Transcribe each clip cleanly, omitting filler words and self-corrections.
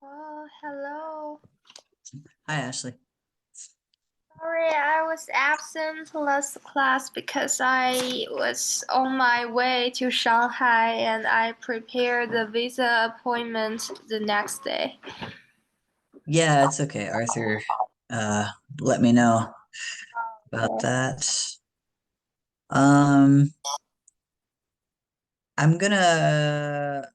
Oh, hello. Hi, Ashley. Sorry, I was absent last class because I was on my way to Shanghai and I prepared the visa appointment the next day. Yeah, it's okay. Arthur, uh, let me know about Yeah. that. Um, I'm gonna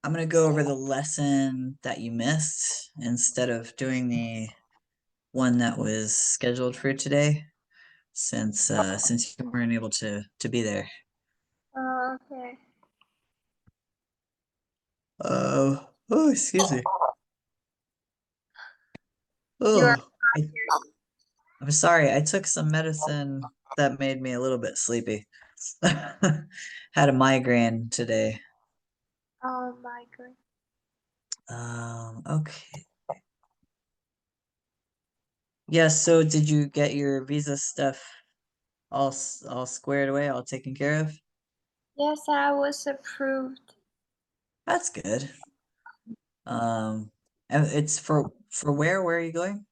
I'm gonna go over the lesson that you missed instead of doing the one that was scheduled for today, since you weren't able to be there. Okay. Excuse me. You're Oh, I'm sorry. I took some medicine that made me a little bit sleepy. Had a migraine today. oh my god. Okay. Yeah, so did you get your visa stuff all squared away, all taken care of? Yes, I was approved. That's good. And it's for where? Where are you going?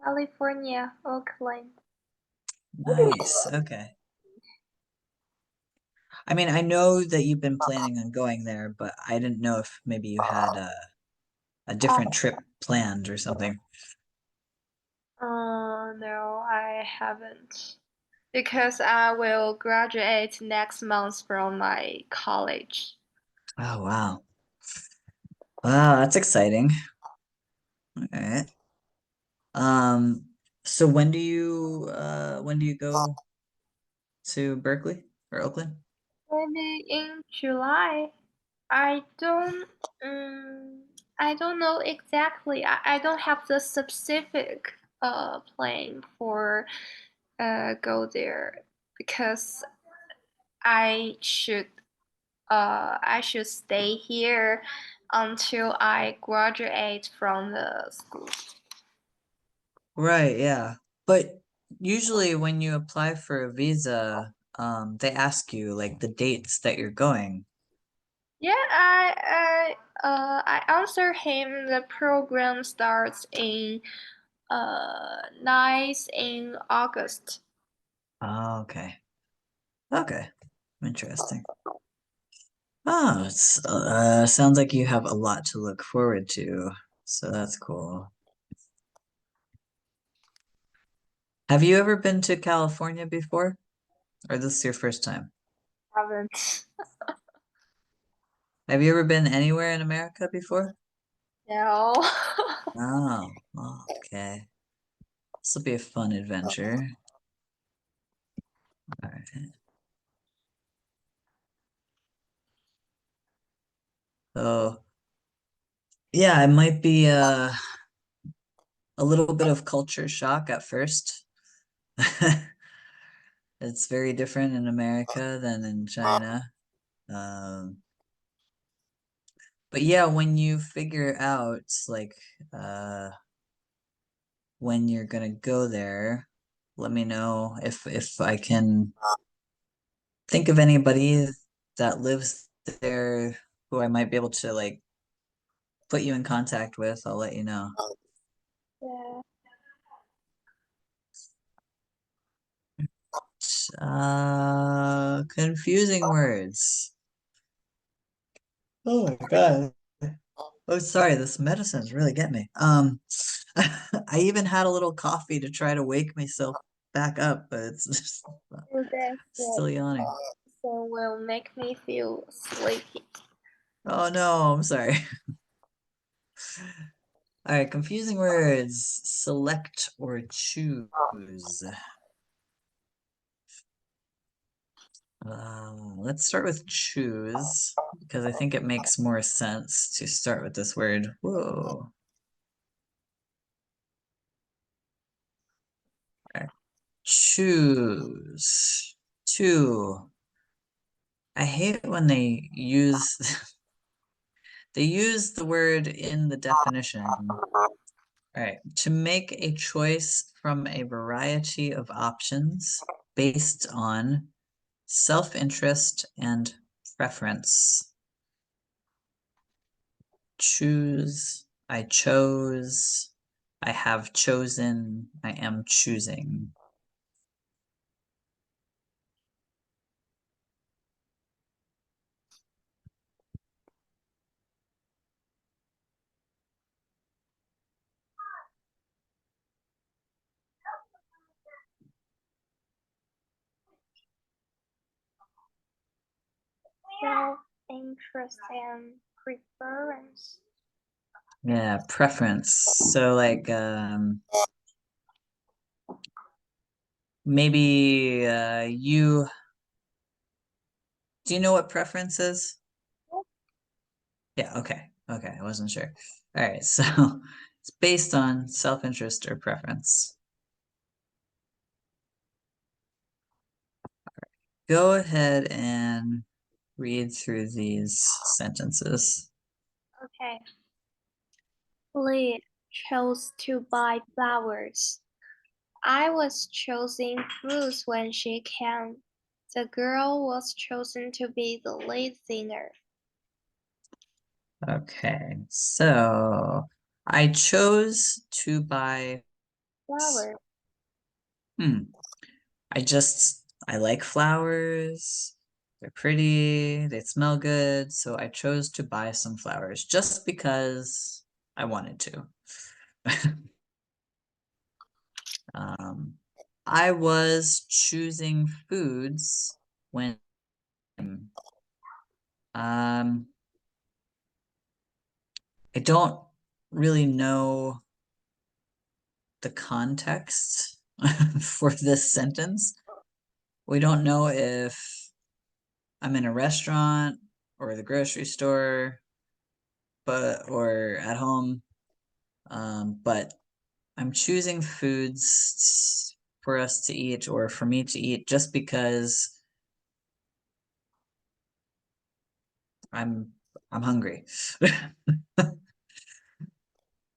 California, Oakland. Nice. Okay. I mean, I know that you've been planning on going there, but I didn't know if maybe you had a different Oh, trip planned or something. no, I haven't. Because I will graduate next month from my college. Oh, wow. Wow, that's exciting. All right. Um, so when do you go to Berkeley or Oakland? Maybe in July. I don't um I don't know exactly. I don't have the specific plan for go there because I should I should stay here until I graduate from the school. Right, yeah. But usually when you apply for a visa, they ask you like the dates that you're going. Yeah, I answer him. The program starts in 9th in August. Oh, okay. Okay. Interesting. Oh, it's sounds like you have a lot to look forward to. So that's cool. Have you ever been to California before? Or this is your first time? Haven't. Have you ever been anywhere in America before? No. Oh, okay. This will be a fun adventure. All right. So, yeah, it might be a little bit of culture shock at first. It's very different in America than in China. Um, but yeah, when you figure out like uh when you're gonna go there, let me know if I can think of anybody that lives there who I might be able to like put you in contact with. I'll let you know. Yeah. Confusing words. Oh my God. Oh, sorry, this medicine's really getting me. I even had a little coffee to try to wake myself back up, but it's just So that's still yawning. so will make me feel sleepy. Oh no, I'm sorry. All right, confusing words. Select or choose. Let's start with choose because I think it makes more sense to start with this word. Whoa. All right. Choose. Two. I hate when they use the word in the definition. All right. To make a choice from a variety of options based on self-interest and preference. choose, I chose, I have chosen, I am choosing. Self-interest and preference. Yeah, preference. So like maybe you do you know what preference is? Yeah, okay. Okay, I wasn't sure. All right, so it's based on self-interest or preference. Go ahead and read through these sentences. Okay. Lee chose to buy flowers. I was choosing fruits when she came. The girl was chosen to be the lead singer. Okay, so I chose to buy. Flower. Hmm. I like flowers. They're pretty, they smell good, so I chose to buy some flowers just because I wanted to. Um, I was choosing foods when um I don't really know the context for this sentence. We don't know if I'm in a restaurant or the grocery store, but or at home. But I'm choosing foods for us to eat or for me to eat just because I'm I'm hungry.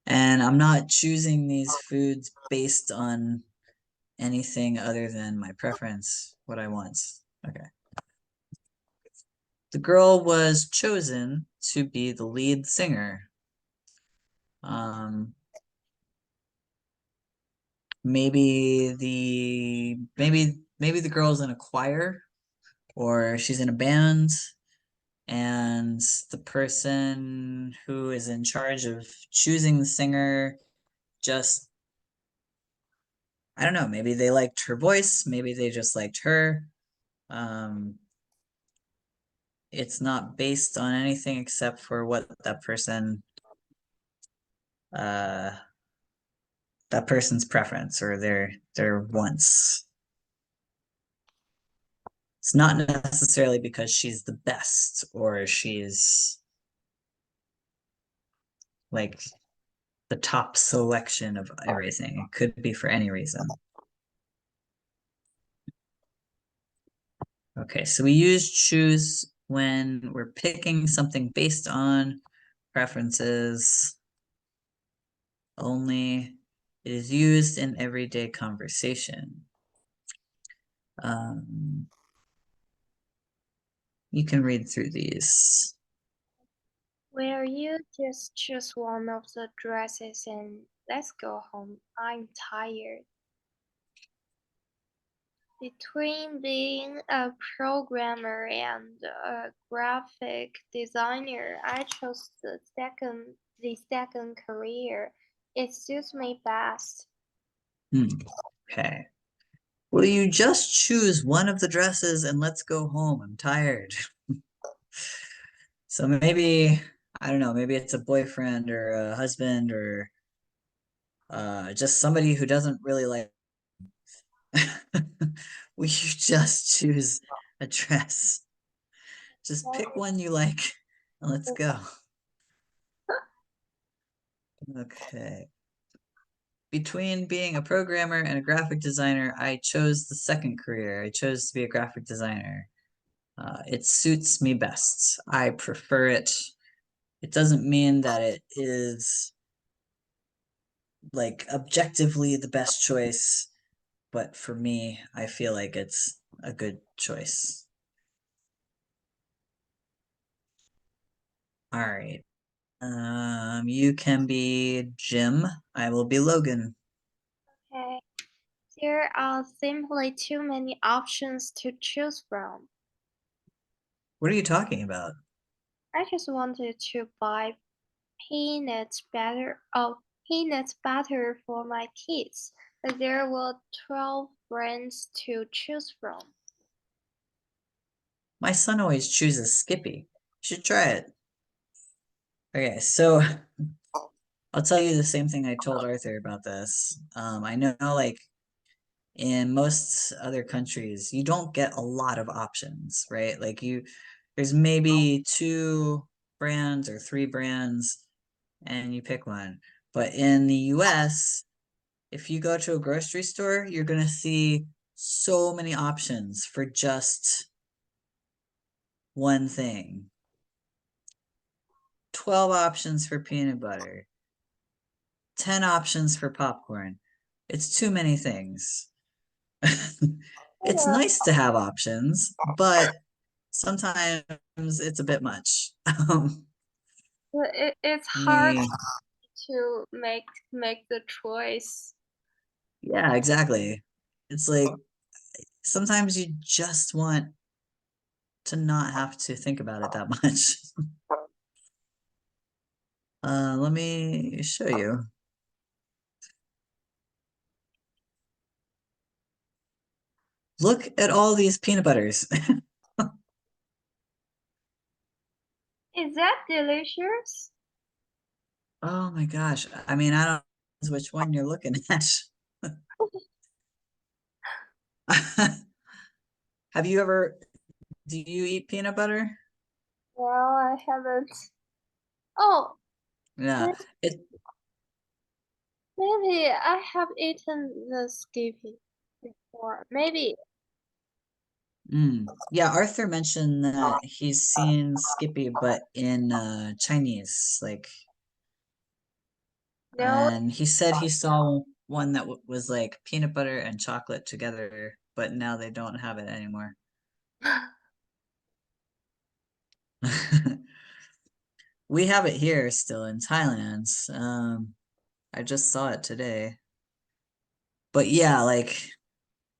And I'm not choosing these foods based on anything other than my preference, what I want. Okay. The girl was chosen to be the lead singer. Um, maybe the girl's in a choir or she's in a band and the person who is in charge of choosing the singer just I don't know, maybe they liked her voice, maybe they just liked her. Um, it's not based on anything except for what uh that person's preference or their wants. It's not necessarily because she's the best or she's like the top selection of everything. It could be for any reason. Okay, so we use choose when we're picking something based on preferences only. It is used in everyday conversation. Um, you can read through these. Will you just choose one of the dresses and let's go home? I'm tired. Between being a programmer and a graphic designer, I chose the second career. It suits me best. Hmm. Okay. Will you just choose one of the dresses and let's go home? I'm tired. So maybe, I don't know, maybe it's a boyfriend or a husband or just somebody who doesn't really like. Will you just choose a dress? Just pick one you like and let's go. Okay. Between being a programmer and a graphic designer, I chose the second career. I chose to be a graphic designer. It suits me best. I prefer it. It doesn't mean that it is like objectively the best choice, but for me, I feel like it's a good choice. All right. You can be Jim. I will be Logan. Okay. There are simply too many options to choose from. What are you talking about? I just wanted to buy peanut butter for my kids, but there were 12 brands to choose from. My son always chooses Skippy. You should try it. Okay, so I'll tell you the same thing I told Arthur about this. I know, like, in most other countries, you don't get a lot of options, right? There's maybe two brands or three brands, and you pick one. But in the US, if you go to a grocery store, you're gonna see so many options for just one thing. 12 options for peanut butter, 10 options for popcorn. It's too many things. It's Yeah, nice to have options, but sometimes it's a bit much. but it's hard Me, to make the choice. yeah, exactly. It's like sometimes you just want to not have to think about it that much. Let me show you. Look at all these peanut butters. Is that delicious? Oh my gosh. I mean, I don't know which one you're looking at. Have you ever, do you eat peanut butter? Well, I haven't. Oh, Yeah. may- It, maybe I have eaten the skippy before. Maybe yeah, Arthur mentioned that he's seen Skippy, but in Chinese, like, no. and he said he saw one that was like peanut butter and chocolate together, but now they don't have it anymore. We have it here still in Thailand. I just saw it today. But yeah, like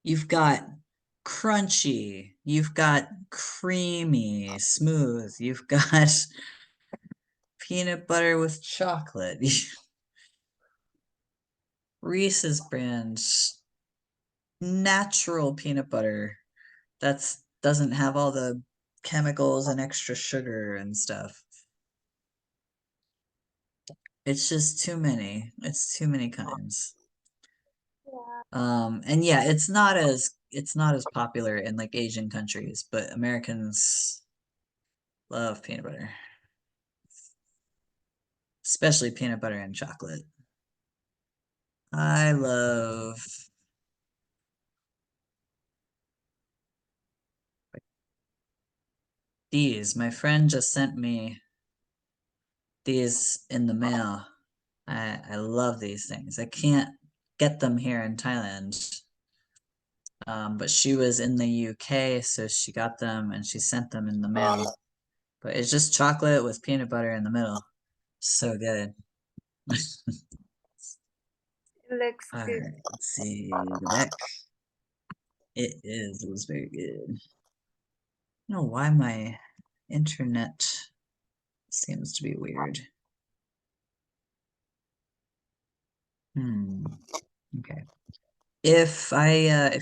you've got crunchy, you've got creamy, smooth, you've got peanut butter with chocolate, Reese's brand, natural peanut butter that's doesn't have all the chemicals and extra sugar and stuff. It's just too many. It's too many kinds. Yeah, And yeah, it's not as popular in like Asian countries, but Americans love peanut butter, especially peanut butter and chocolate. I love these. My friend just sent me these in the mail. I love these things. I can't get them here in Thailand. But she was in the UK, so she got them and she sent them in the mail. But it's just chocolate with peanut butter in the middle. So good. it looks All good. right, let's see the back. It was very good. I don't know why my internet seems to be weird. Hmm. Okay. If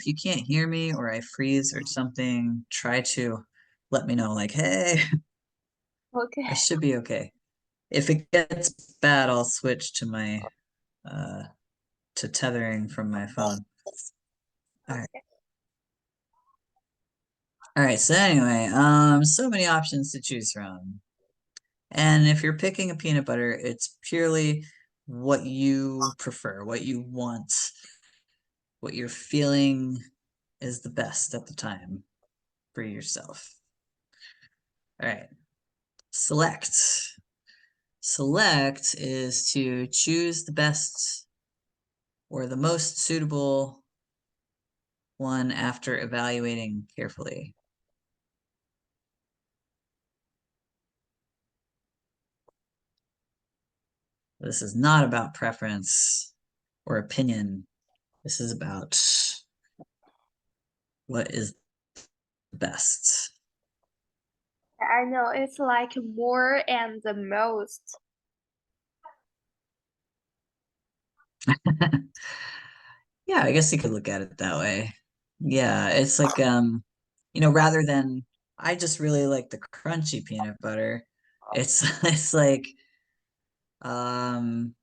you can't hear me or I freeze or something, try to let me know. Like, hey, I Okay. should be okay. If it gets bad, I'll switch to my uh to tethering from my phone. All right. Okay. All right. So anyway, so many options to choose from. And if you're picking a peanut butter, it's purely what you prefer, what you want, what you're feeling is the best at the time for yourself. All right. Select. Select is to choose the best or the most suitable one after evaluating carefully. This is not about preference or opinion. This is about what is best. I know it's like more and the most. Yeah, I guess you could look at it that way. Yeah, it's like rather than I just really like the crunchy peanut butter, it's it's like um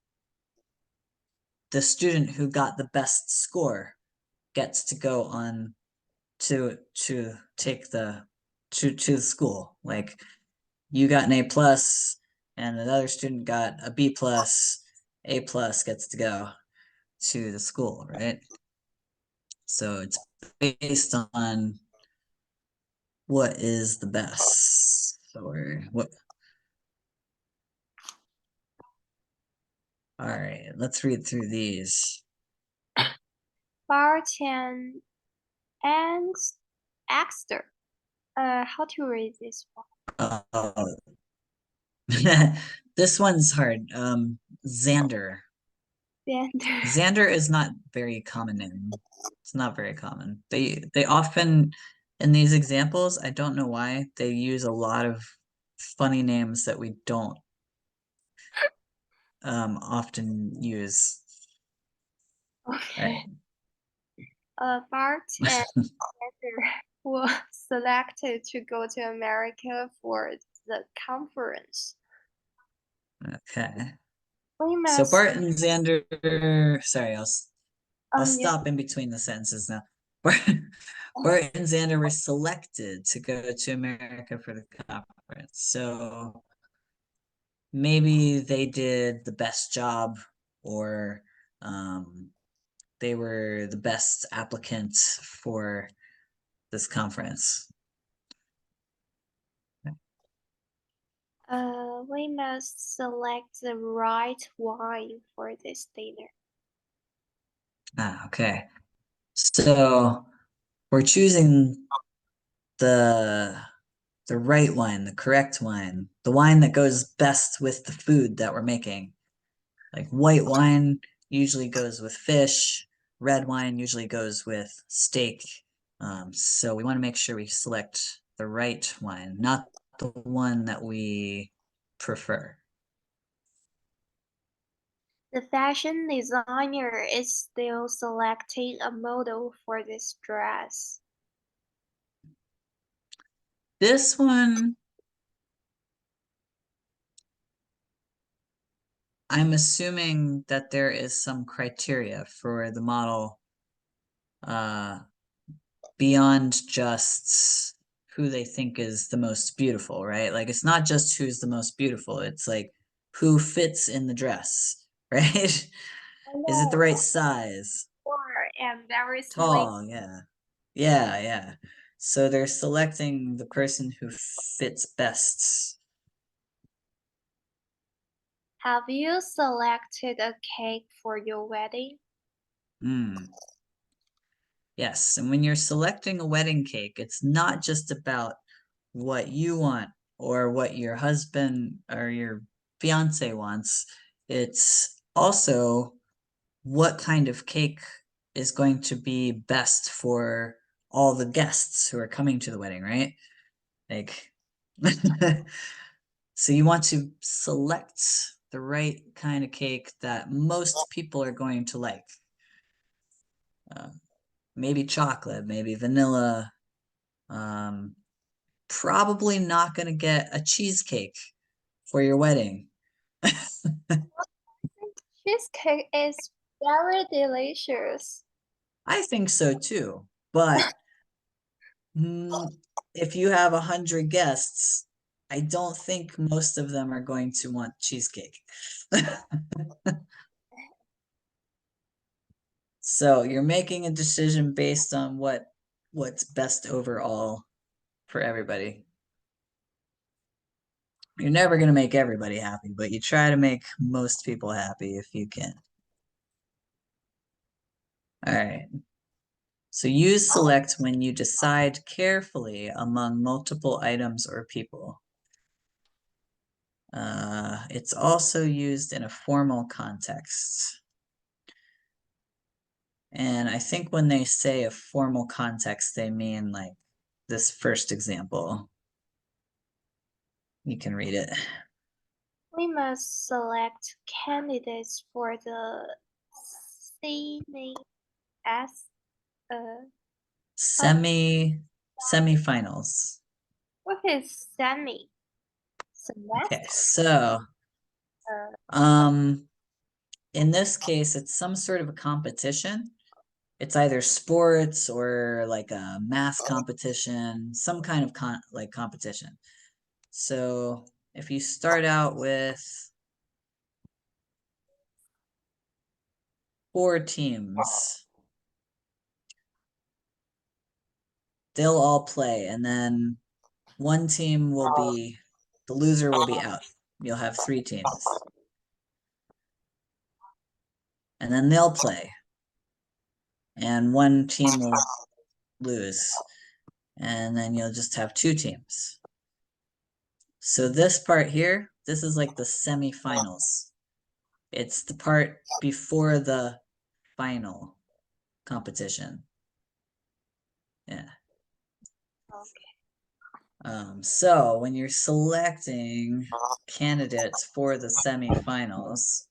the student who got the best score gets to go on to take the school. Like you got an A plus and another student got a B plus, A plus gets to go to the school, right? So it's based on what is the best or what. All right, let's read through these. Barton and Exter. How to read this one? Uh, this one's hard. Xander. Xander. Xander is not very common name. It's not very common. They often in these examples, I don't know why, they use a lot of funny names that we don't often use. All Okay. right. Bart and Xander were selected to go to America for the conference. Okay. We So must, Bart and Xander, sorry, I'll yeah, stop in between the sentences now. Bart, Bart and Xander were selected to go to America for the conference. So maybe they did the best job or um, they were the best applicants for this conference. we must select the right wine for this dinner. Okay. So we're choosing the the right wine, the correct wine, the wine that goes best with the food that we're making. Like white wine usually goes with fish, red wine usually goes with steak. So we want to make sure we select the right wine, not the one that we prefer. The fashion designer is still selecting a model for this dress. This one, I'm assuming that there is some criteria for the model uh, beyond just who they think is the most beautiful, right? Like it's not just who's the most beautiful, it's like who fits in the dress, right? I Is it the know, right size? poor and very slim. Tall, yeah. Yeah, yeah. So they're selecting the person who fits best. Have you selected a cake for your wedding? Mm. Yes, and when you're selecting a wedding cake, it's not just about what you want or what your husband or your fiance wants. It's also what kind of cake is going to be best for all the guests who are coming to the wedding, right? Like, so you want to select the right kind of cake that most people are going to like. Uh, Maybe chocolate, maybe vanilla. Um, Probably not going to get a cheesecake for your wedding. Cheesecake is very delicious. I think so too. But if you have 100 guests, I don't think most of them are going to want cheesecake. So you're making a decision based on what's best overall for everybody. You're never going to make everybody happy, but you try to make most people happy if you can. All right. So use select when you decide carefully among multiple items or people. it's also used in a formal context. And I think when they say a formal context, they mean like this first example. You can read it. We must select candidates for the Senate as uh, uh Semifinals. what is semi Okay, semester? so Uh, um in this case, it's some sort of a competition. It's either sports or like a math competition, some kind of like competition. So if you start out with 4 teams, they'll all play, and then one team will be the loser will be out. You'll have 3 teams, and then they'll play, and one team will lose, and then you'll just have 2 teams. So this part here, this is like the semifinals. It's the part before the final competition. Yeah. okay. So when you're selecting candidates for the semifinals,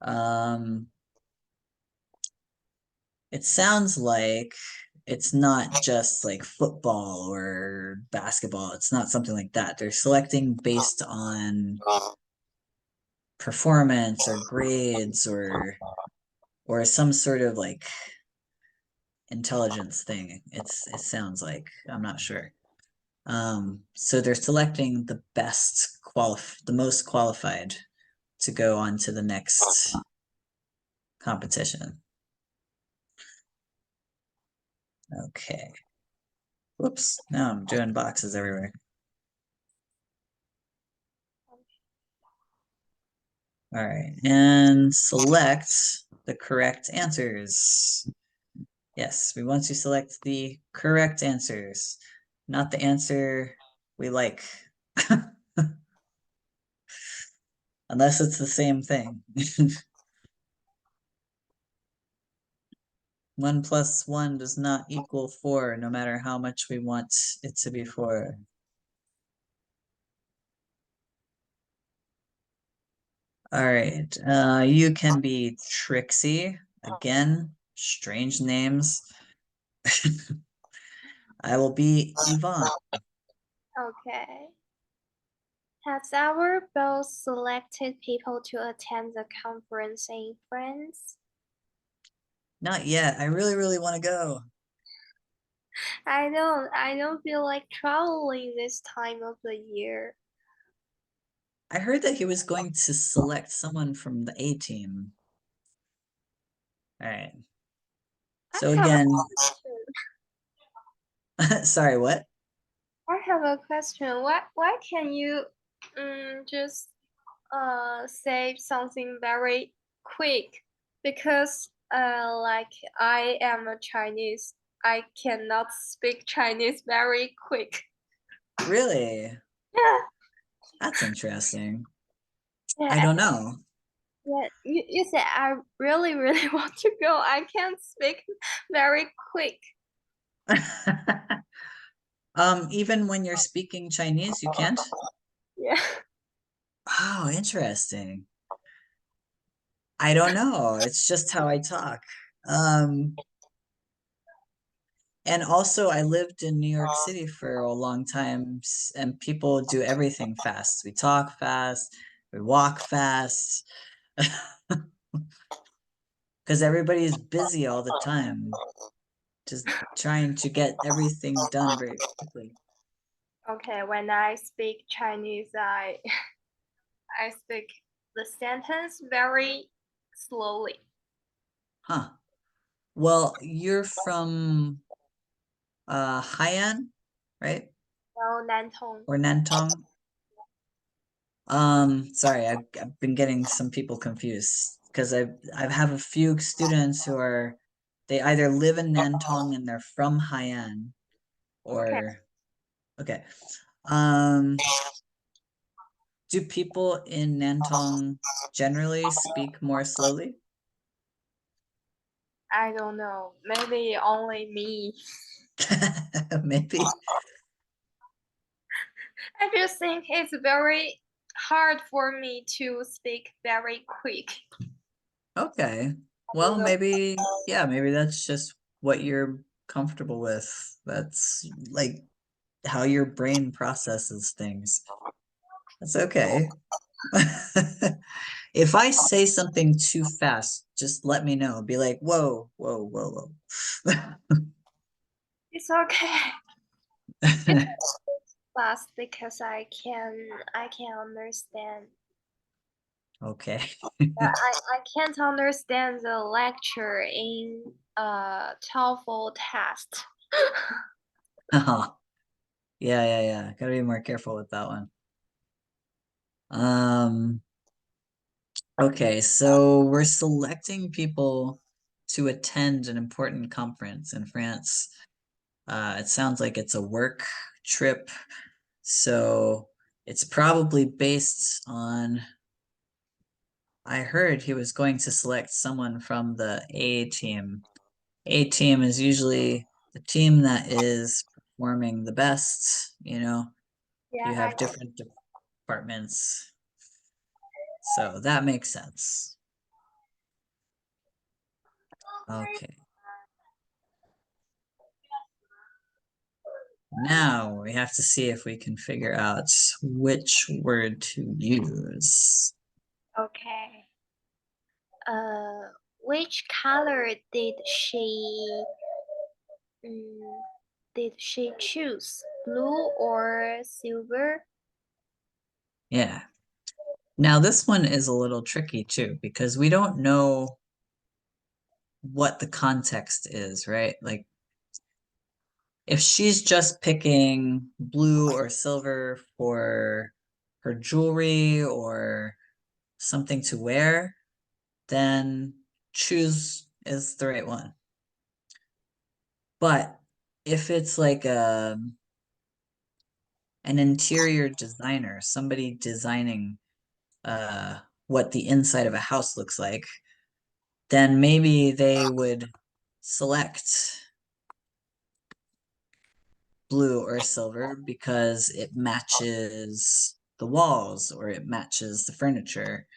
um, it sounds like it's not just like football or basketball. It's not something like that. They're selecting based on performance or grades or some sort of like intelligence thing. It sounds like I'm not sure. So they're selecting the most qualified to go on to the next competition. Okay. Whoops. Now I'm doing boxes everywhere. All right. And select the correct answers. Yes, we want to select the correct answers, not the answer we like. Unless it's the same thing. 1 + 1 does not equal 4, no matter how much we want it to be 4. All right, you can be Trixie. Again, strange names. I will be Yvonne. Okay. Has our boss selected people to attend the conference in France? Not yet. I really, really want to go. I don't feel like traveling this time of the year. I heard that he was going to select someone from the A team. All right. I So have a again, question. sorry, what? I have a question. Why can you just say something very quick? Because like I am a Chinese, I cannot speak Chinese very quick. Really? Yeah, That's interesting. I yeah, don't know. yeah. You said I really really want to go. I can't speak very quick. Even when you're speaking Chinese, you can't? Yeah. Oh, interesting. I don't know. It's just how I talk. Um, and also I lived in New York City for a long time, and people do everything fast. We talk fast, we walk fast, because everybody's busy all the time, just trying to get everything done very quickly. Okay, when I speak Chinese, I speak the sentence very slowly. Huh. Well, you're from Haiyan, right? No, Nantong. Or Nantong? Sorry, I've been getting some people confused because I have a few students who are they either live in Nantong and they're from Haiyan Okay. or okay. Um, Do people in Nantong generally speak more slowly? I don't know. Maybe only me. Maybe. I just think it's very hard for me to speak very quick. Okay. Well, maybe, yeah, maybe that's just what you're comfortable with. That's like how your brain processes things. That's okay. If I say something too fast, just let me know. Be like, whoa, whoa, whoa, It's okay. It's whoa. fast because I can understand. Okay. I can't understand the lecture in TOEFL test. Uh-huh. Yeah, yeah, yeah. Gotta be more careful with that one. Um, okay, so we're selecting people to attend an important conference in France. It sounds like it's a work trip, so it's probably based on. I heard he was going to select someone from the A team. A team is usually the team that is performing the best, you know. Yeah, You have different departments, so that makes sense. Okay. Now we have to see if we can figure out which word to use. okay. Uh, which color mm, did she choose? Blue or silver? Yeah. Now this one is a little tricky too because we don't know what the context is, right? Like if she's just picking blue or silver for her jewelry or something to wear, then choose is the right one. But if it's like an interior designer, somebody designing what the inside of a house looks like, then maybe they would select blue or silver because it matches the walls or it matches the furniture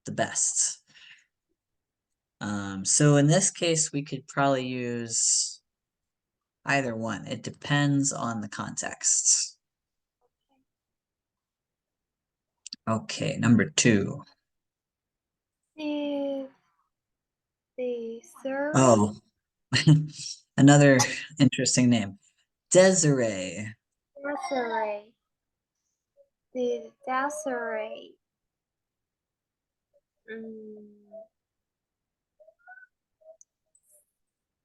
the best. So in this case, we could probably use either one. It depends on the context. Okay, number two. Did the survey Oh, another interesting name. Desiree. Desiree did Desiree mm,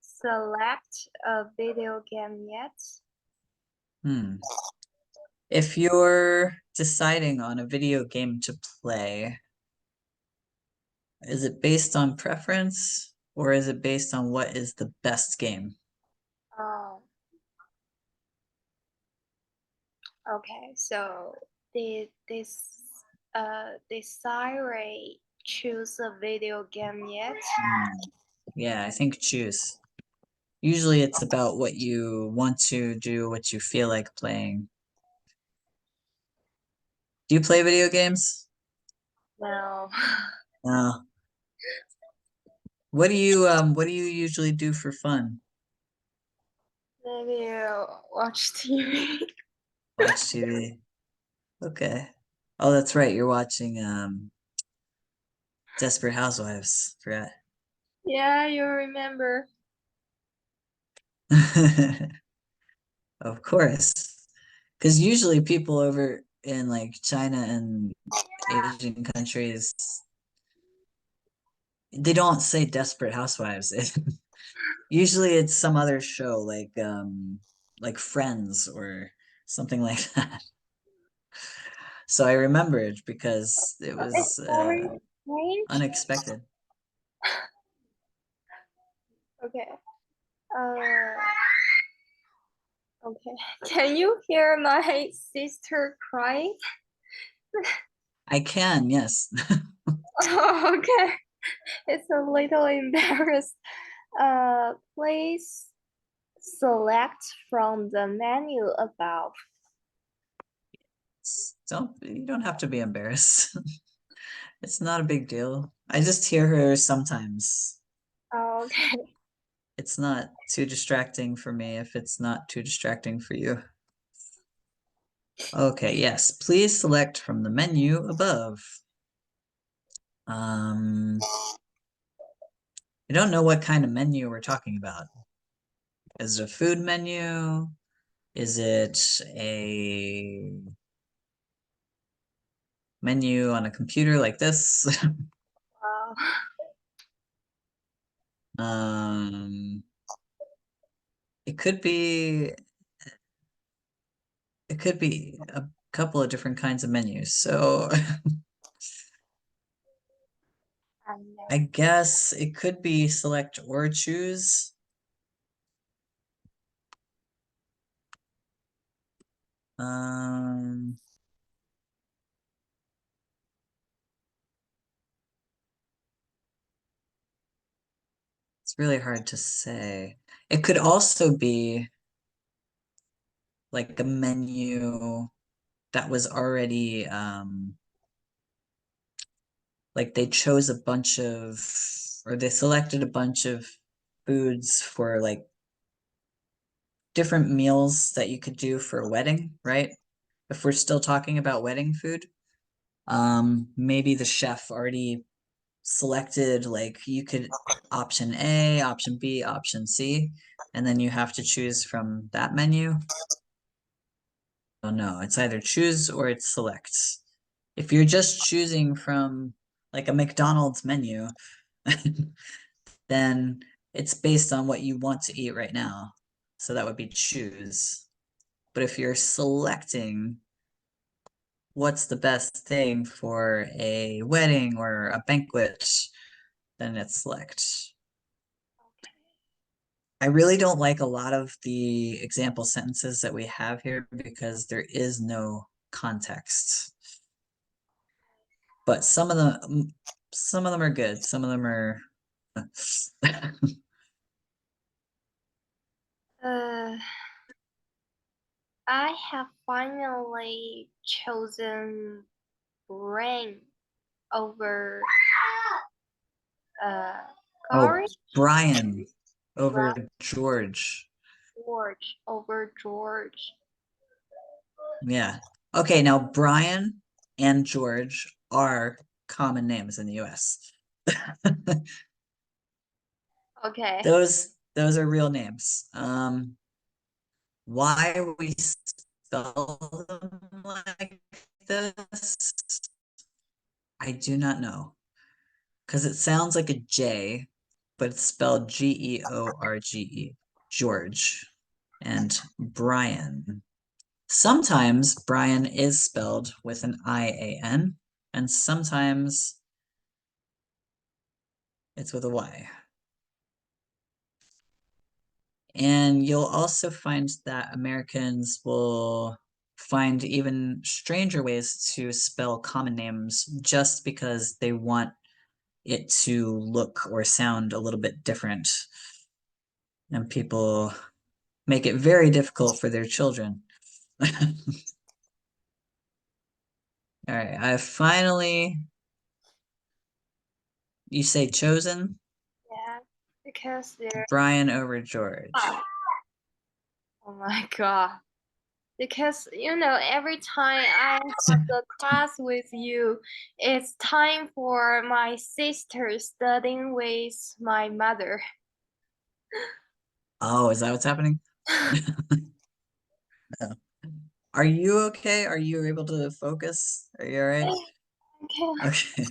select a video game yet? Hmm. If you're deciding on a video game to play, is it based on preference or is it based on what is the best game? Oh, okay. So did Desiree choose a video game yet? Hmm. Yeah, I think choose. Usually it's about what you want to do, what you feel like playing. Do you play video games? No. No. What do you usually do for fun? Maybe watch TV. Watch TV. Okay. Oh, that's right. You're watching Desperate Housewives. Forgot. Yeah, you remember. Of course. Because usually people over in like China and Asian countries, they don't say Desperate Housewives. Usually it's some other show like Friends or something like that. So I remembered because it It's was very strange. unexpected. Okay. Uh, okay. Can you hear my sister crying? I can, yes. Okay, it's a little embarrassed. Please select from the menu above. You don't have to be embarrassed. It's not a big deal. I just hear her sometimes. Okay. It's not too distracting for me if it's not too distracting for you. Okay, yes, please select from the menu above. Um, I don't know what kind of menu we're talking about. Is it a food menu? Is it a menu on a computer like this? Uh, Um, it could be it could be a couple of different kinds of menus. So and I guess it could be select or choose. Um, it's really hard to say. It could also be like a menu that was already like they chose a bunch of or they selected a bunch of foods for like different meals that you could do for a wedding, right? If we're still talking about wedding food, maybe the chef already selected like you could option A, option B, option C, and then you have to choose from that menu. Oh no, it's either choose or it's select. If you're just choosing from like a McDonald's menu, then it's based on what you want to eat right now. So that would be choose. But if you're selecting what's the best thing for a wedding or a banquet, then it's select. I really don't like a lot of the example sentences that we have here because there is no context. But some of them are good. Some of them are uh, I have finally chosen brain over uh Oh, courage. Brian over Right, George. George over George. Yeah. Okay, now Brian and George are common names in the US. Okay. Those are real names. Why we spell them like this, I do not know. Because it sounds like a J, but it's spelled George. George. And Brian. Sometimes Brian is spelled with an IAN, and sometimes it's with a Y. And you'll also find that Americans will find even stranger ways to spell common names just because they want it to look or sound a little bit different. And people make it very difficult for their children. All right, I finally, you say chosen? Yeah, because they're. Brian over George. Oh my god. Because every time I have the class with you, it's time for my sister studying with my mother. Oh, is that what's happening? No. Are you okay? Are you able to focus? Are you all right? Okay. Okay,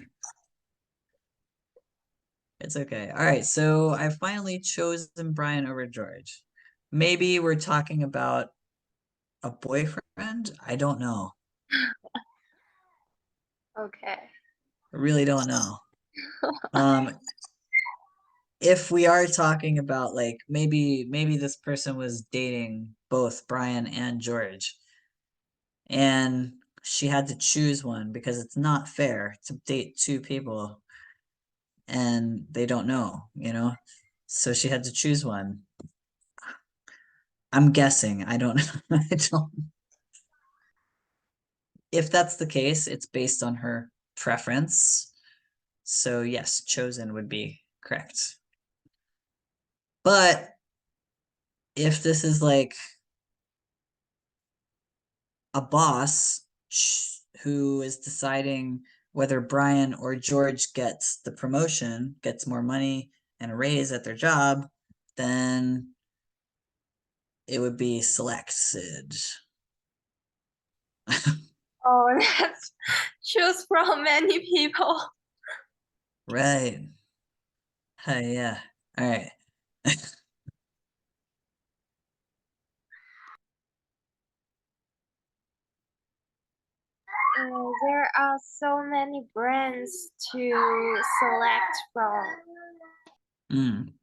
it's okay. All right, so I finally chosen Brian over George. Maybe we're talking about a boyfriend? I don't know. Okay. I really don't know. Um, if we are talking about like maybe this person was dating both Brian and George. And she had to choose one because it's not fair to date two people and they don't know, you know? So she had to choose one. I'm guessing. I don't know. I don't. If that's the case, it's based on her preference. So yes, chosen would be correct. But if this is like a boss who is deciding whether Brian or George gets the promotion, gets more money and a raise at their job, then it would be selected. Oh, let's choose from many people. Right. Hi, yeah. All right. There are so many brands to select from. Mm.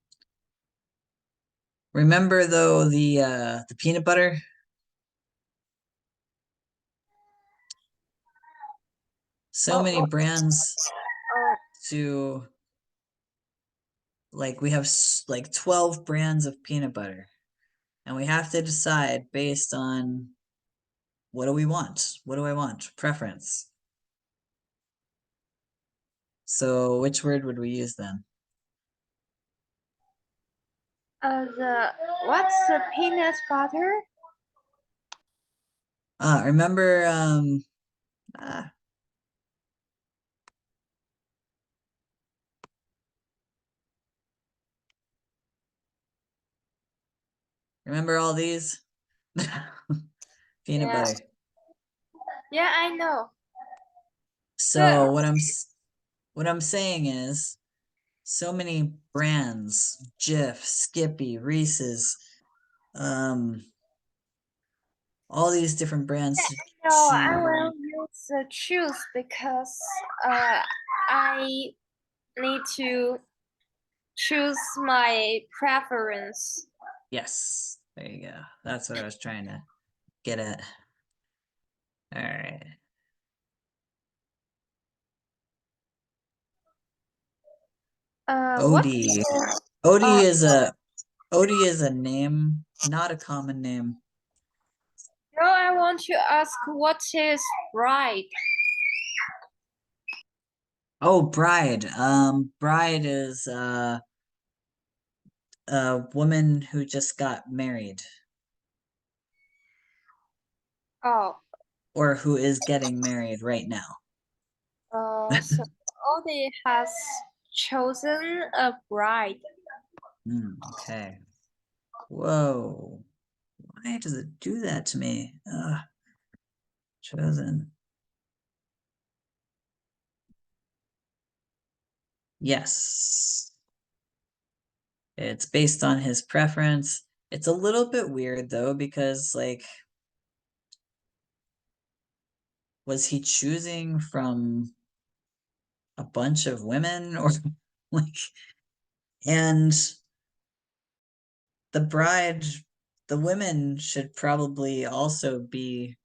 Remember though the peanut butter? So Oh, many oh, brands oh, to like we have like 12 brands of peanut butter and we have to decide based on what do we want? What do I want? Preference. So which word would we use then? what's the peanut butter? Remember uh, remember all these? Peanut Yeah, butter. yeah, I know. So But what I'm saying is so many brands, Jif, Skippy, Reese's, um, all these different brands to no, I choose. will use the choose because I need to choose my preference. Yes, there you go. That's what I was trying to get at. All right. What's Odie. the, Odie uh, is a Odie is a name, not a common name. no, I want to ask what is bride? Oh, bride. Bride is a woman who just got married Oh, or who is getting married right now. so Audie has chosen a bride. Okay. Whoa. Why does it do that to me? Chosen. Yes. It's based on his preference. It's a little bit weird though, because like, was he choosing from a bunch of women or like, and the bride, the women should probably also be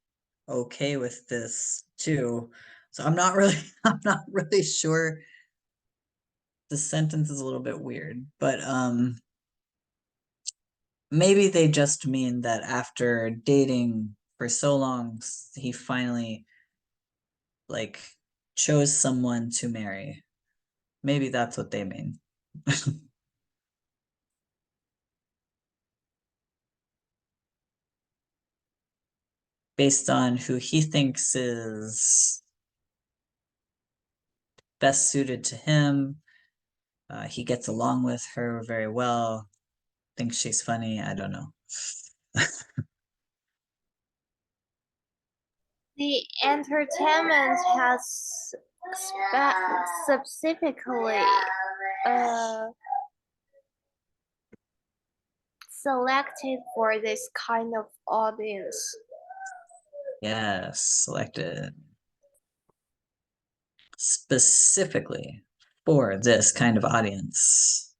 okay with this too. So I'm not really, I'm not really sure. The sentence is a little bit weird, but maybe they just mean that after dating for so long, he finally like chose someone to marry. Maybe that's what they mean. Based on who he thinks is best suited to him. He gets along with her very well, thinks she's funny. I don't know. The entertainment has specifically uh, selected for this kind of audience. Yes, selected specifically for this kind of audience.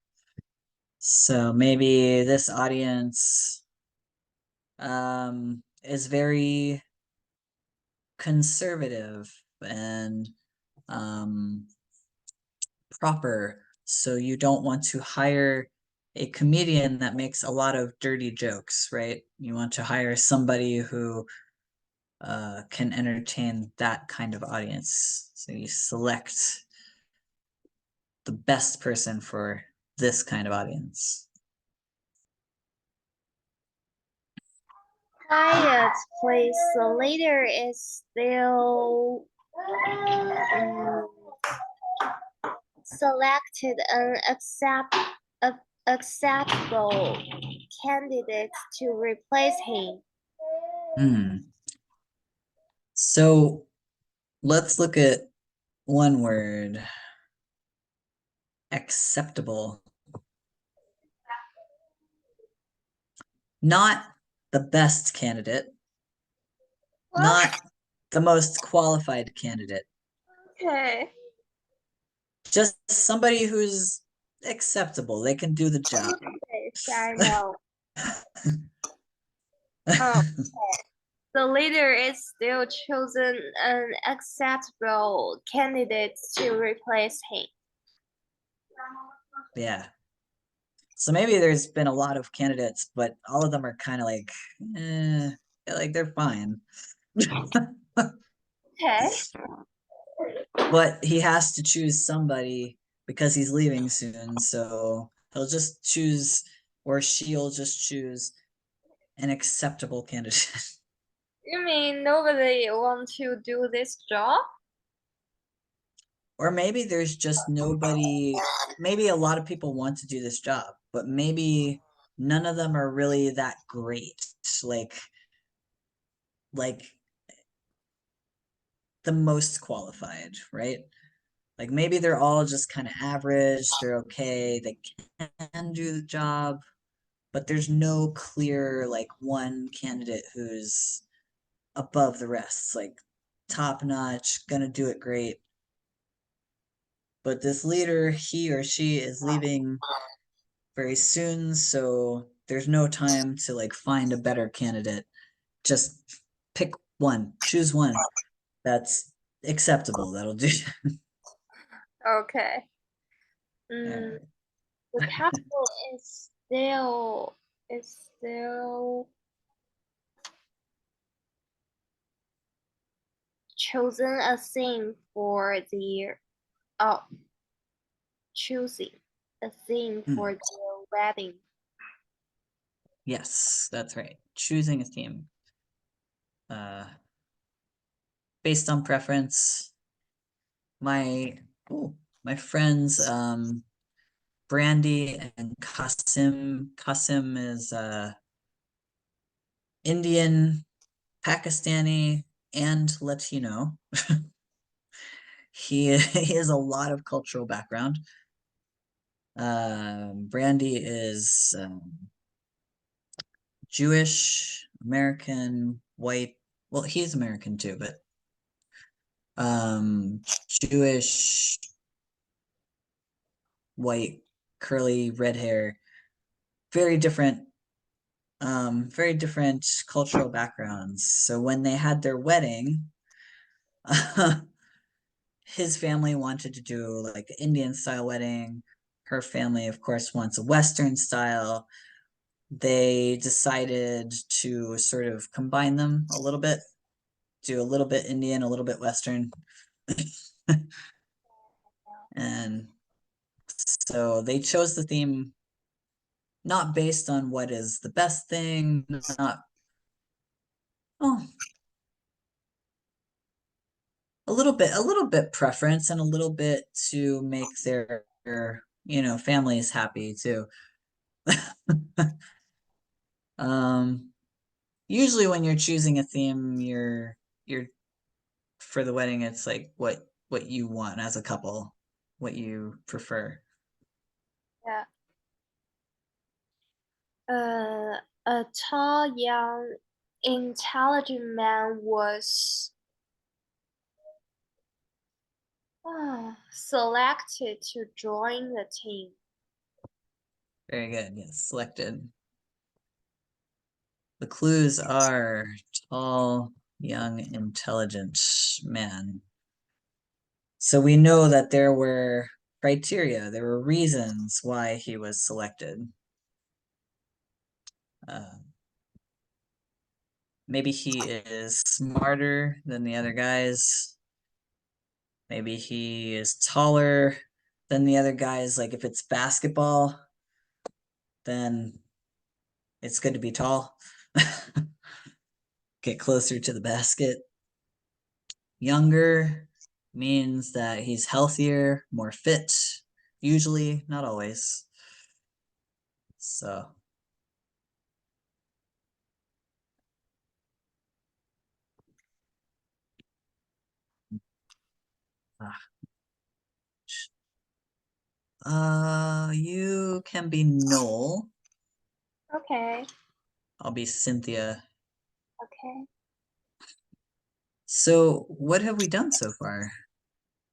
So maybe this audience is very conservative and um, proper. So you don't want to hire a comedian that makes a lot of dirty jokes, right? You want to hire somebody who can entertain that kind of audience. So you select the best person for this kind of audience. Quiet, please. The leader is still selected an acceptable candidate to replace him. Hmm. So let's look at one word, acceptable. Not the best candidate, What? not the most qualified candidate, Okay. just somebody who's acceptable. They can do the job. Yes, I know. Oh, the leader is still chosen an acceptable candidate to replace him. Yeah. So maybe there's been a lot of candidates, but all of them are kind of like they're fine. Okay. But he has to choose somebody because he's leaving soon, so he'll just choose, or she'll just choose an acceptable candidate. You mean nobody want to do this job? Or maybe there's just nobody, maybe a lot of people want to do this job, but maybe none of them are really that great. Like like the most qualified, right? Like maybe they're all just kind of average, they're okay, they can do the job, but there's no clear like one candidate who's above the rest, like top notch, gonna do it great. But this leader, he or she is leaving very soon, so there's no time to like find a better candidate. Just pick one, choose one that's acceptable. That'll do. Okay. All Mm, the capital is still chosen a theme for the oh choosing a theme right. for the wedding. Yes, that's right. Choosing a theme. Uh, based on preference. My ooh, my friends Brandy and Kasim. Kasim is Indian, Pakistani, and Latino. He has a lot of cultural background. Brandy is Jewish, American, white. Well, he's American too, but Jewish, white, curly, red hair. Very different, very different cultural backgrounds. So when they had their wedding, his family wanted to do like an Indian style wedding. Her family, of course, wants a Western style. They decided to sort of combine them a little bit, do a little bit Indian, a little bit Western. And so they chose the theme not based on what is the best thing, not, oh, a little bit preference and a little bit to make their, families happy too. Um, usually when you're choosing a theme, you're for the wedding, it's like what you want as a couple, what you prefer. Yeah. A tall, young, intelligent man was selected to join the team. Very good. Yes, selected. The clues are tall. young, intelligent man. So we know that there were criteria, there were reasons why he was selected. Uh, maybe he is smarter than the other guys. Maybe he is taller than the other guys. Like if it's basketball, then it's good to be tall. Get closer to the basket. Younger means that he's healthier, more fit, usually, not always. So, you can be Noel. Okay. I'll be Cynthia. Okay. So, what have we done so far?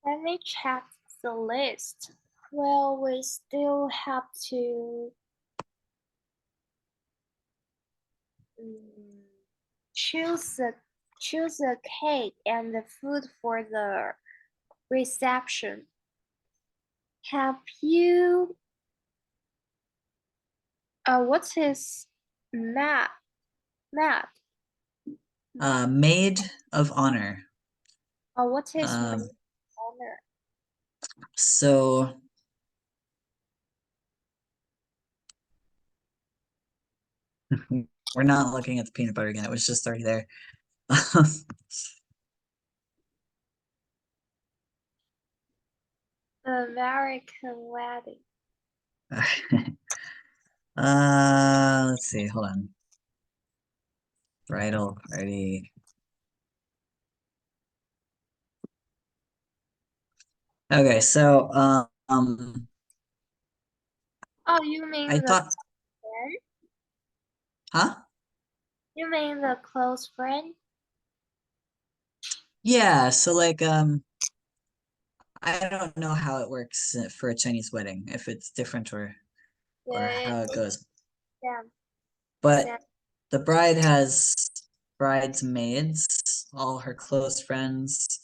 Let me check the list. Well, we still have to mm, choose the choose the cake and the food for the reception. Have you what's his map? Map. Maid of honor. What's his Um, honor? so we're not looking at the peanut butter again. It was just already there. The American wedding. Let's see. Hold on. Bridal party. Okay, so Oh, you mean I the thought, friend? huh? You mean the close friend? Yeah, so like I don't know how it works for a Chinese wedding, if it's different or Yeah, how it goes. Sam. But Sam. the bride has bridesmaids, all her close friends,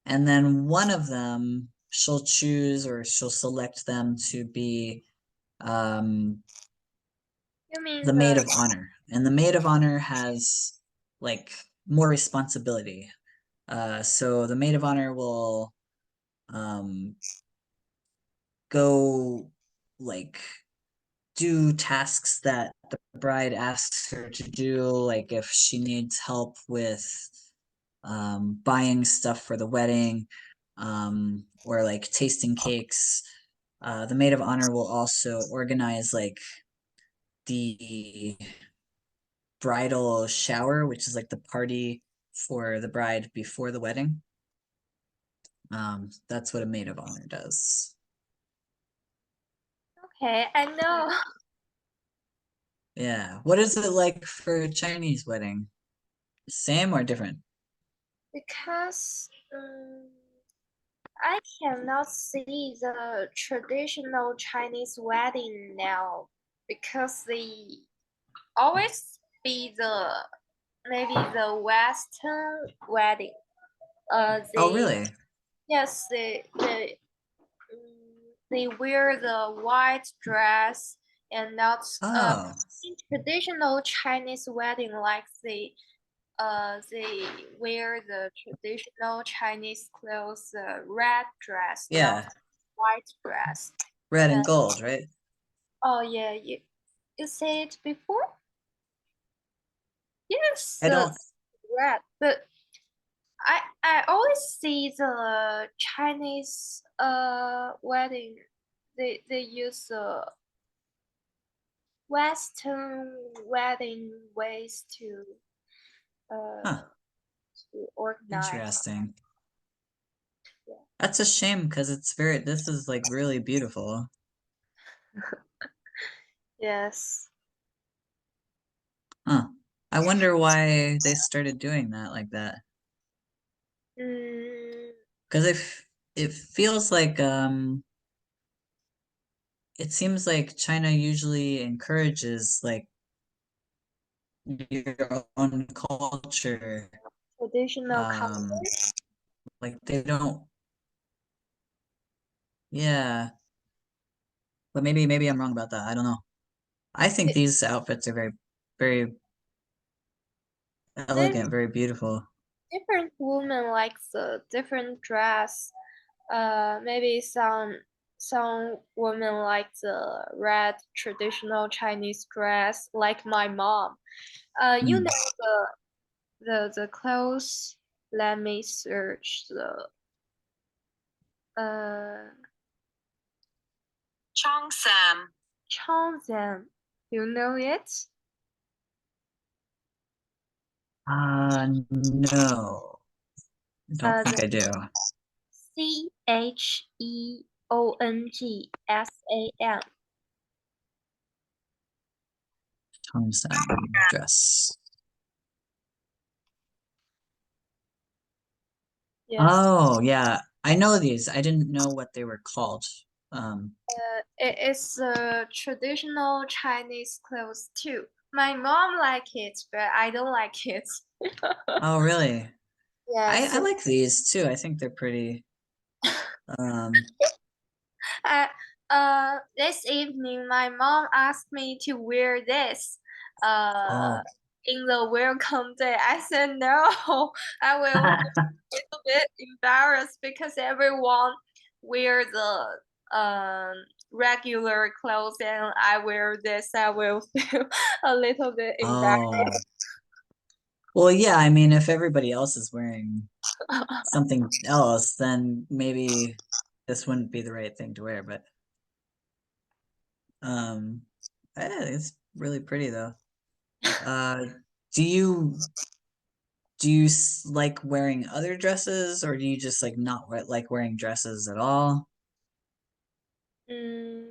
and then one of them she'll choose or she'll select them to be um You mean the maid of honor. And the maid of honor has like more responsibility. So the maid of honor will um go like do tasks that the bride asks her to do, like if she needs help with buying stuff for the wedding, or like tasting cakes. The maid of honor will also organize like the bridal shower, which is like the party for the bride before the wedding. That's what a maid of honor does. okay, I know. Yeah. What is it like for a Chinese wedding? Same or different? Because I cannot see the traditional Chinese wedding now because they always be the maybe the Western wedding. Oh, They really? yes they wear the white dress and not Oh, in traditional Chinese wedding like they wear the traditional Chinese clothes, red dress, not yeah. white dress. Red and And gold, right? oh yeah, you say it before? Yes, I don't. red. But I always see the Chinese wedding. They use the Western wedding ways uh Huh. to organize. Interesting. Yeah. That's a shame because it's very. This is like really beautiful. Yes. Huh. I wonder why they started doing that like that. Mm, Because if it feels like it seems like China usually encourages like your own culture. traditional Um, colors. like they don't, yeah, but maybe I'm wrong about that. I don't know. I think Di- these outfits are very Maybe elegant, very beautiful. different women likes a different dress. Maybe some women like the red traditional Chinese dress, like my mom. You Hmm. know the clothes. Let me search the uh Cheongsam. Cheongsam. You know it? No, I don't think The I do. Cheongsam. Thompson dress. Yes. Oh, yeah. I know these. I didn't know what they were called. Um, It is a traditional Chinese clothes too. My mom like it, but I don't like it. oh, really? I Yes. like these too. I think they're pretty. Um, I, this evening, my mom asked me to wear this. Uh, oh. in the welcome day, I said no. I will feel a little bit embarrassed because everyone wear the regular clothes and I wear this. I will feel a little bit Oh. embarrassed. Well, yeah, I mean, if everybody else is wearing something else, then maybe this wouldn't be the right thing to wear, but um it's really pretty though. Uh do you like wearing other dresses or do you just like not like wearing dresses at all? Mm,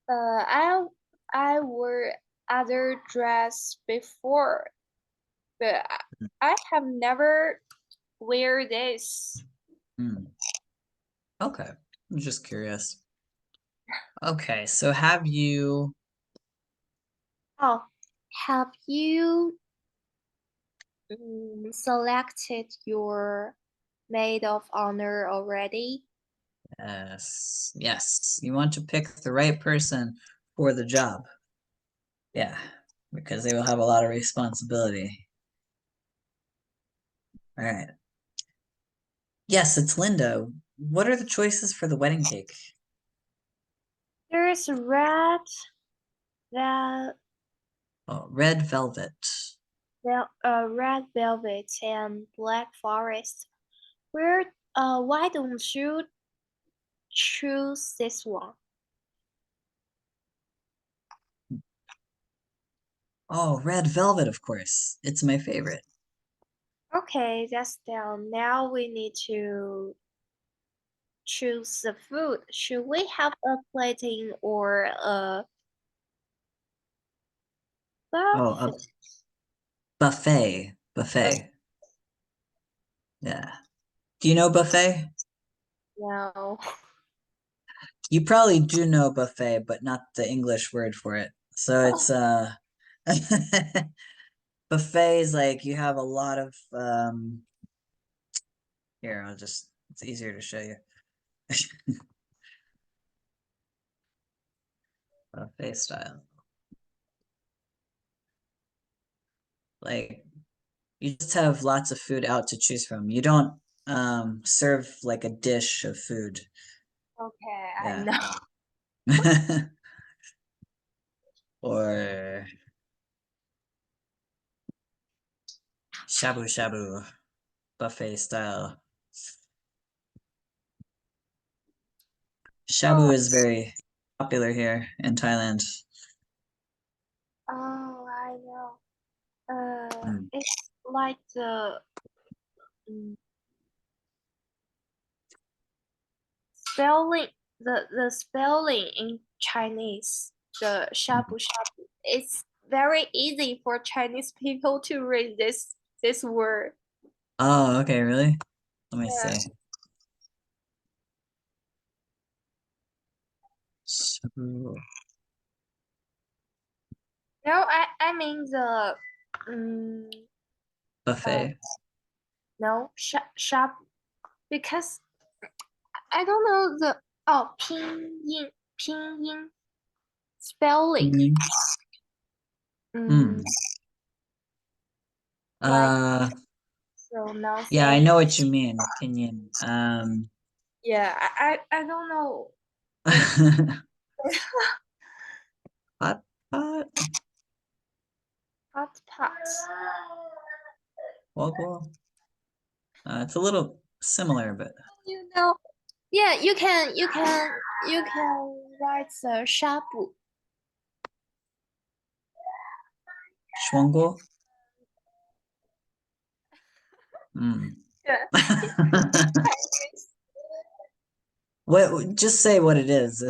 uh, I I wore other dress before, but I have never wear this. Hmm. Okay. I'm just curious. Okay, so have you Oh, have you selected your maid of honor already? yes, you want to pick the right person for the job. Yeah, because they will have a lot of responsibility. All right. Yes, it's Linda. What are the choices for the wedding cake? There is red, Oh, red velvet. red velvet and black forest. Why don't you choose this one? Oh, red velvet, of course. It's my favorite. Okay, that's down. Now we need to choose the food. Should we have a plating or a Oh, buffet? a buffet. Buffet. Yeah. Do you know buffet? No. You probably do know buffet, but not the English word for it. So it's buffet is like you have a lot of here, I'll just it's easier to show you. Buffet style. Like you just have lots of food out to choose from. You don't serve like a dish of food. Okay, I Yeah. know. Or shabu shabu buffet style. Oh, Shabu is very popular here in Thailand. oh, I know. Mm. It's like the mm, spelling, the spelling in Chinese, the shabu Mhm. shabu. It's very easy for Chinese people to read this word. Oh, okay, really? Let me Yeah. see. Shabu. No, I mean the um Uh, Buffet. no, shop because I don't know the pinyin spelling. Pinyin. Mm, Hmm. like Uh, yeah, I pronunciation. know what you mean. Pinyin. Yeah, I don't know. In Hot pot? hot pot. Woggle? It's a little similar, but You know, yeah, you can write the shabu. schwungle? Hmm. Yeah. What? Just say what it is.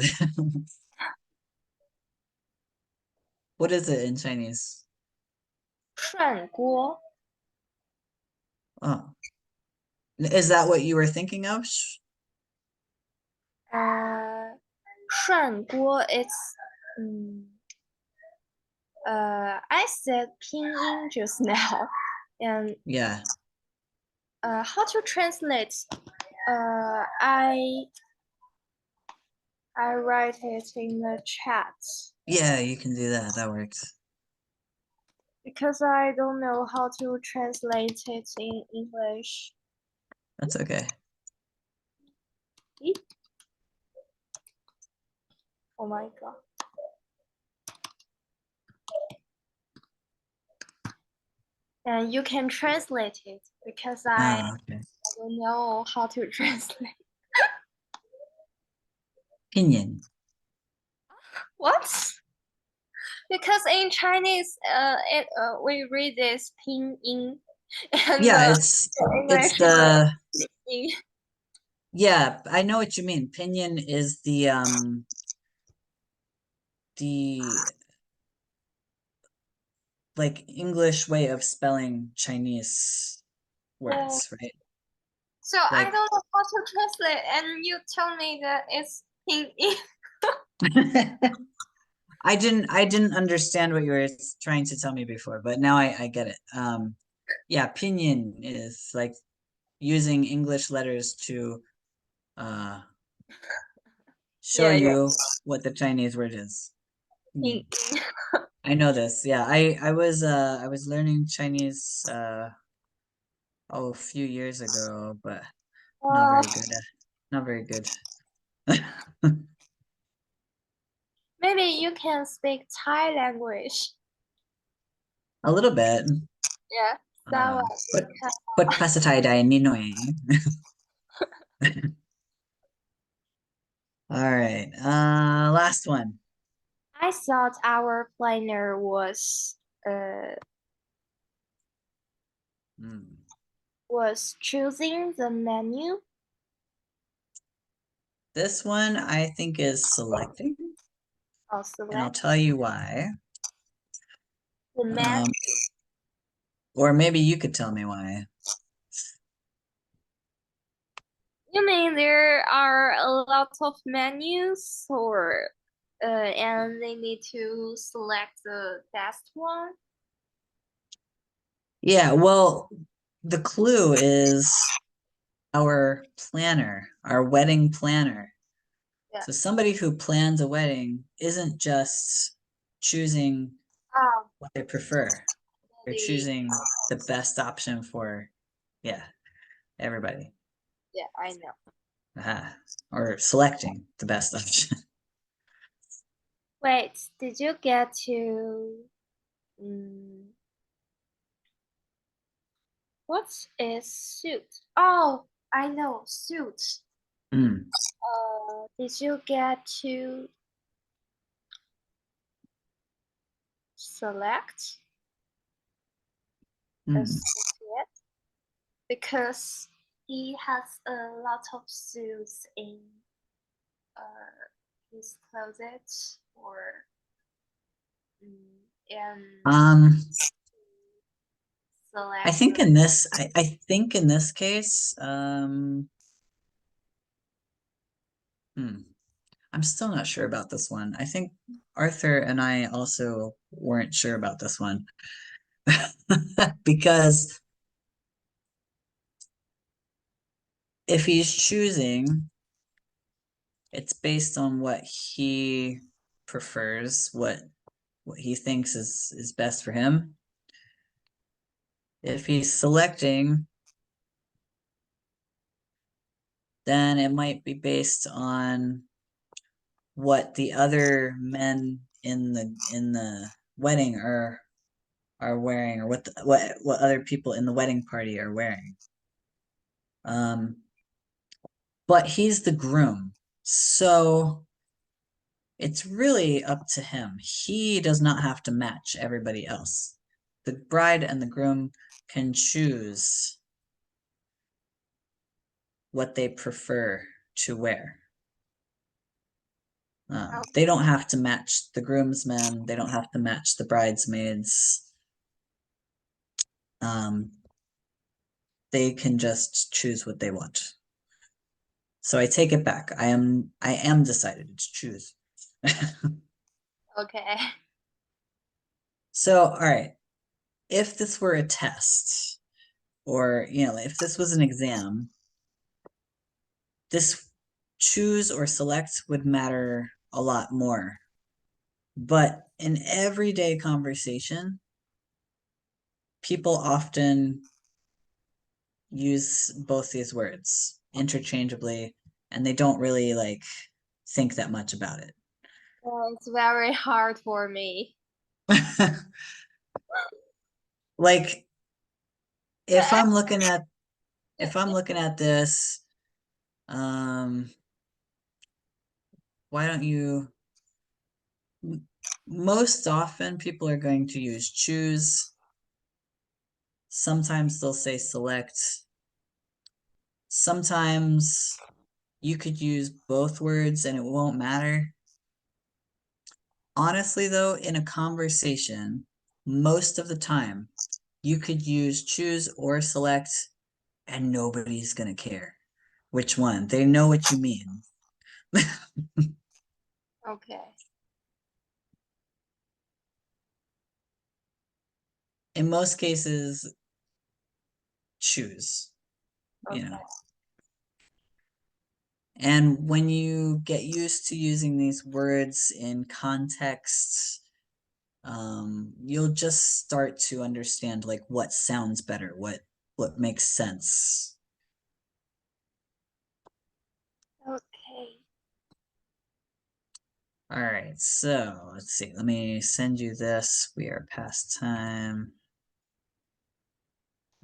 What is it in Chinese? 涮锅. Oh, is that what you were thinking of? 涮锅 it's I said pinyin just now, and Yeah, how to translate? I write it in the chat yeah, you can do that. That works. because I don't know how to translate it in English. That's okay. Eep. Oh my god. And you can translate it because I Okay. don't know how to translate. Pinyin. What? Because in Chinese, we read this pinyin, and Yeah, the it's English the is yin. yeah, I know what you mean. Pinyin is the like English way of spelling Chinese Yeah. words, right? So I Like don't know how to translate, and you tell me that it's pinyin. I didn't understand what you were trying to tell me before, but now I get it. Yeah, pinyin is like using English letters to uh show Yeah, yeah, you what the Chinese word is. Pinyin. pinyin. I know this. Yeah, I was learning Chinese a few years ago, but not Uh, very good at not very good. maybe you can speak Thai language. A little bit. Yeah, that one. พูดพูดภาษาไทยได้นิดหน่อย All right. Last one. I thought our planner uh Hmm. was choosing the menu This one I think is selecting, or and I'll select tell you why. the menu. Um, or maybe you could tell me why. You mean there are a lot of menus, or and they need to select the best one? Yeah, well, the clue is our planner, our wedding planner. Yeah. So somebody who plans a wedding isn't just choosing Um, what they prefer. They're the choosing the best option for, yeah, everybody. Yeah, I know. Aha. Or selecting the best option. Wait, did you get to um, what is suit? Oh, I know, suit. Mm. Did you get to select a Mm. suit yet? Because he has a lot of suits in uh, his closet, or and Um, I select think in this, I think in this case, hmm, I'm still not sure about this one. I think Arthur and I also weren't sure about this one because if he's choosing, it's based on what he prefers, what he thinks is best for him. If he's selecting, then it might be based on what the other men in the wedding are wearing, or what other people in the wedding party are wearing. But he's the groom, so it's really up to him. He does not have to match everybody else. The bride and the groom can choose what they prefer to wear. They don't have to match the groomsmen. They don't have to match the bridesmaids. They can just choose what they want. So I take it back. I am decided to choose. Okay. So, all right. If this were a test, or if this was an exam, this choose or select would matter a lot more. But in everyday conversation, people often use both these words interchangeably, and they don't really like think that much about it. It's very hard for me. Like if But I'm looking at this, um, why don't you? Most often, people are going to use choose. Sometimes they'll say select. Sometimes you could use both words and it won't matter. Honestly, though, in a conversation, most of the time, you could use choose or select, and nobody's gonna care which one. They know what you mean. okay. In most cases, choose, you know. Okay. And when you get used to using these words in context, you'll just start to understand like what sounds better, what makes sense. Okay. All right, so let's see. Let me send you this. We are past time.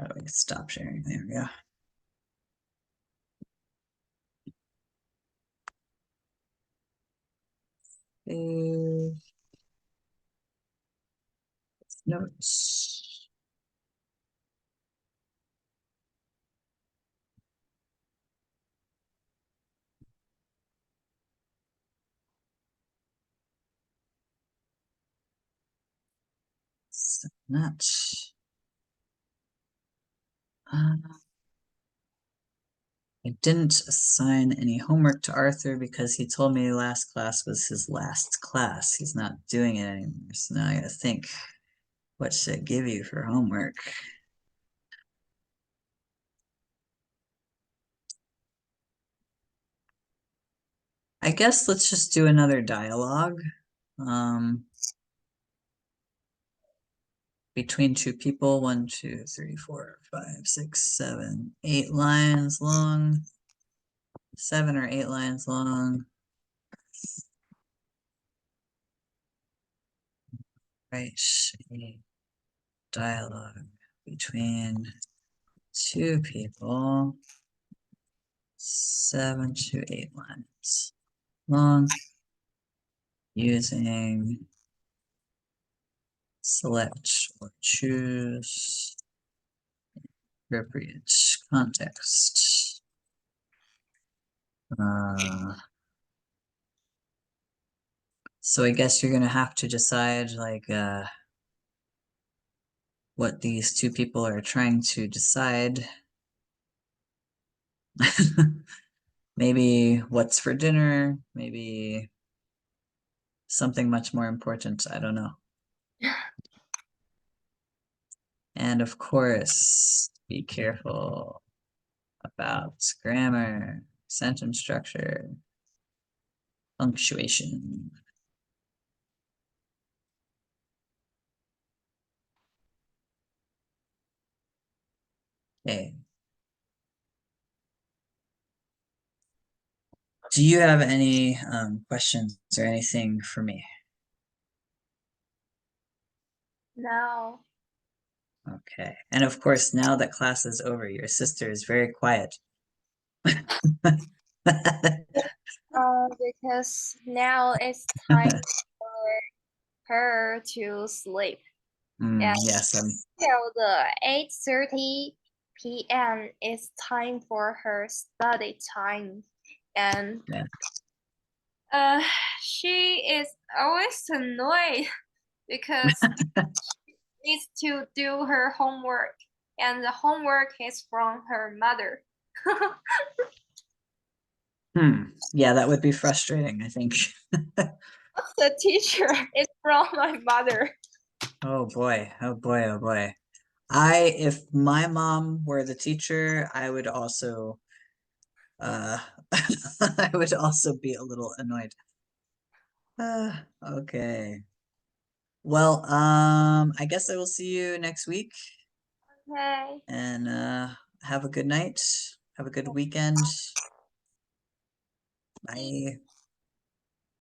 Oh, we can stop sharing. There we go. Save notes. So that. I didn't assign any homework to Arthur because he told me last class was his last class. He's not doing it anymore. So now I gotta think, what should I give you for homework? I guess let's just do another dialogue. Between two people, 1, 2, 3, 4, 5, 6, 7, 8 lines long, 7 or 8 lines long. Write a dialogue between two people, 7 to 8 lines long, using select or choose appropriate context. So I guess you're gonna have to decide like what these two people are trying to decide. Maybe what's for dinner, maybe something much more important. I don't know. And of course, be careful about grammar, sentence structure, punctuation. Okay. Do you have any questions or anything for me? No. Okay. And of course, now that class is over, your sister is very quiet. Because now it's time for her to sleep. And Yes, till the 8:30 p.m. is time for her study time. And yeah. uh she is always annoyed because she needs to do her homework and the homework is from her mother. Yeah, that would be frustrating, I think. The teacher is from my mother. Oh boy, oh boy, oh boy. If my mom were the teacher, I would also, uh, I would also be a little annoyed. Okay. Well, I guess I will see you next week Okay. and have a good night. Have a good weekend. Bye.